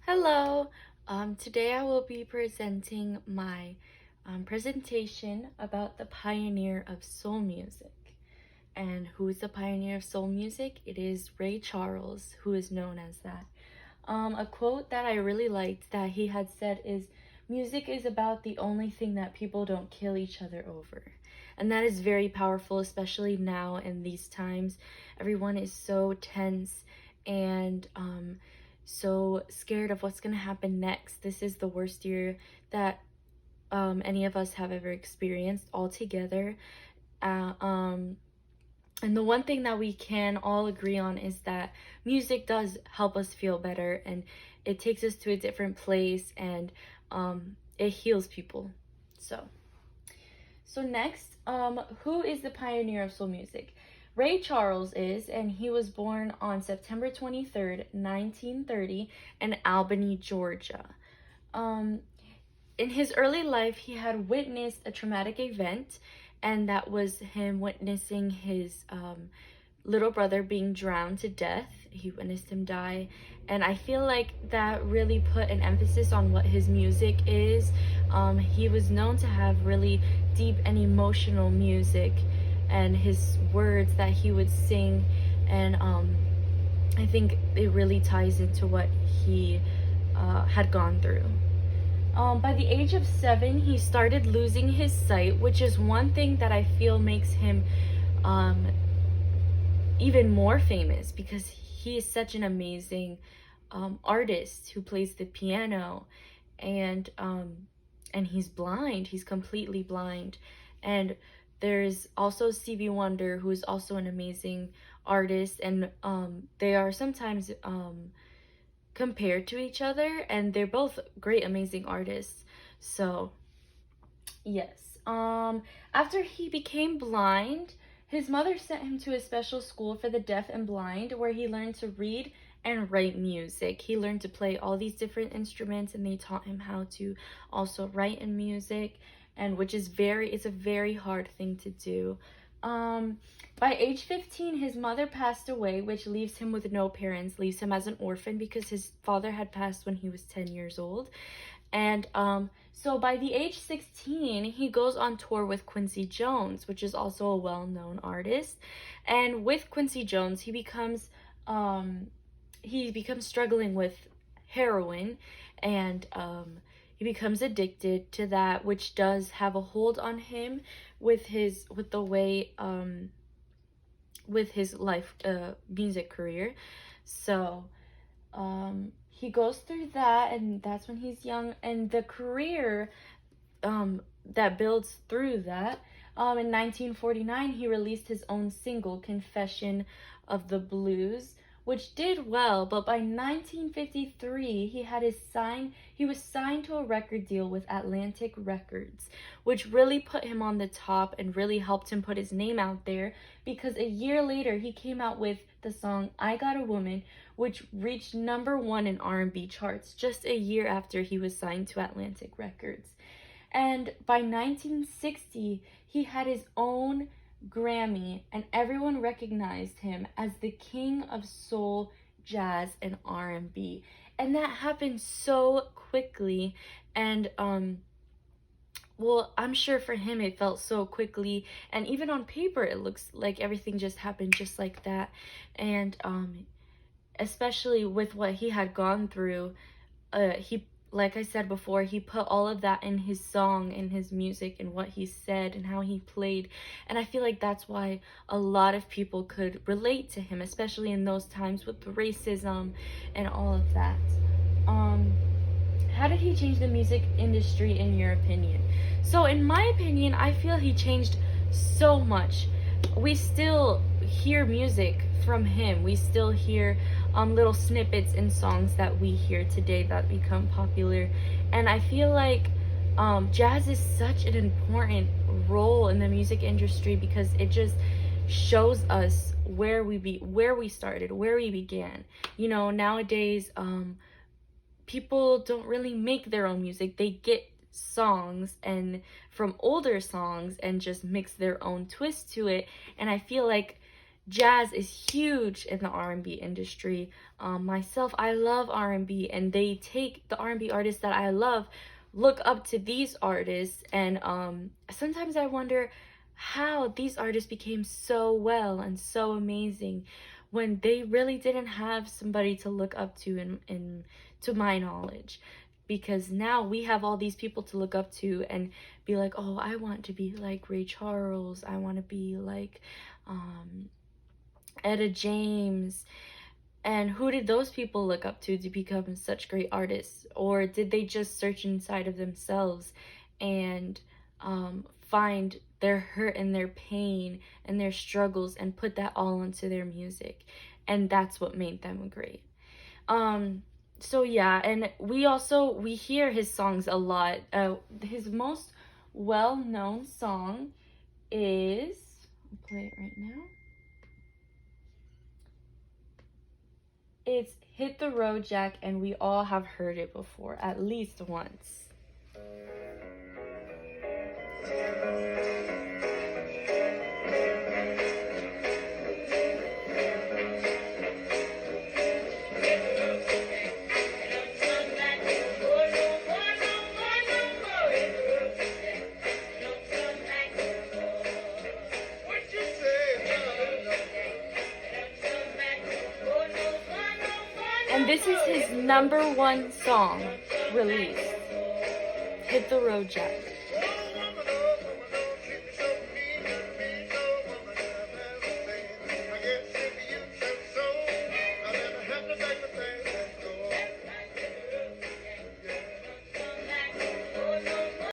Hello. Today I will be presenting my presentation about the pioneer of soul music. And who is the pioneer of soul music? It is Ray Charles, who is known as that. A quote that I really liked that he had said is, "Music is about the only thing that people don't kill each other over." And that is very powerful, especially now in these times. Everyone is so tense and so scared of what's going to happen next. This is the worst year that any of us have ever experienced altogether. Uh, um, and the one thing that we can all agree on is that music does help us feel better, and it takes us to a different place, and it heals people. So next, who is the pioneer of soul music? Ray Charles is, and he was born on September 23rd, 1930, in Albany, Georgia. Um, in his early life, he had witnessed a traumatic event, and that was him witnessing his little brother being drowned to death. He witnessed him die, and I feel like that really put an emphasis on what his music is. He was known to have really deep and emotional music, and his words that he would sing, and I think it really ties into what he had gone through. By the age of 7, he started losing his sight, which is one thing that I feel makes him um, even more famous, because he is such an amazing artist who plays the piano, and he's blind. He's completely blind. And there's also Stevie Wonder, who is also an amazing artist, and they are sometimes compared to each other, and they're both great, amazing artists. So yes. After he became blind, his mother sent him to a special school for the deaf and blind, where he learned to read and write music. He learned to play all these different instruments, and they taught him how to also write in music, and which is it's a very hard thing to do. By age 15, his mother passed away, which leaves him with no parents, leaves him as an orphan because his father had passed when he was 10 years old. And so by the age 16, he goes on tour with Quincy Jones, which is also a well-known artist. And with Quincy Jones, he becomes struggling with heroin, and he becomes addicted to that, which does have a hold on him with the way with his life music career. So he goes through that, and that's when he's young, and the career that builds through that. In 1949, he released his own single, Confession of the Blues, which did well, but by 1953, he was signed to a record deal with Atlantic Records, which really put him on the top and really helped him put his name out there, because a year later, he came out with the song I Got a Woman, which reached #1 in R&B charts just a year after he was signed to Atlantic Records. And by 1960, he had his own Grammy, and everyone recognized him as the king of soul, jazz, and R&B. And that happened so quickly, and well, I'm sure for him it felt so quickly, and even on paper it looks like everything just happened just like that. And especially with what he had gone through, he, like I said before, he put all of that in his song, in his music, and what he said and how he played. And I feel like that's why a lot of people could relate to him, especially in those times with racism and all of that. How did he change the music industry in your opinion? So in my opinion, I feel he changed so much. We still hear music from him. We still hear little snippets in songs that we hear today that become popular. And I feel like jazz is such an important role in the music industry, because it just shows us where we started, where we began. You know, nowadays people don't really make their own music. They get songs and from older songs and just mix their own twist to it. And I feel like jazz is huge in the R&B industry. Myself, I love R&B, and they take the R&B artists that I love, look up to these artists, and sometimes I wonder how these artists became so well and so amazing when they really didn't have somebody to look up to in to my knowledge. Because now we have all these people to look up to and be like, oh, I want to be like Ray Charles, I want to be like Etta James. And who did those people look up to become such great artists? Or did they just search inside of themselves and find their hurt and their pain and their struggles and put that all into their music? And that's what made them great. So yeah, and we hear his songs a lot. His most well-known song is, I'll play it right now. It's Hit the Road Jack, and we all have heard it before, at least once. And this is his #1 song released, Hit the Road Jack.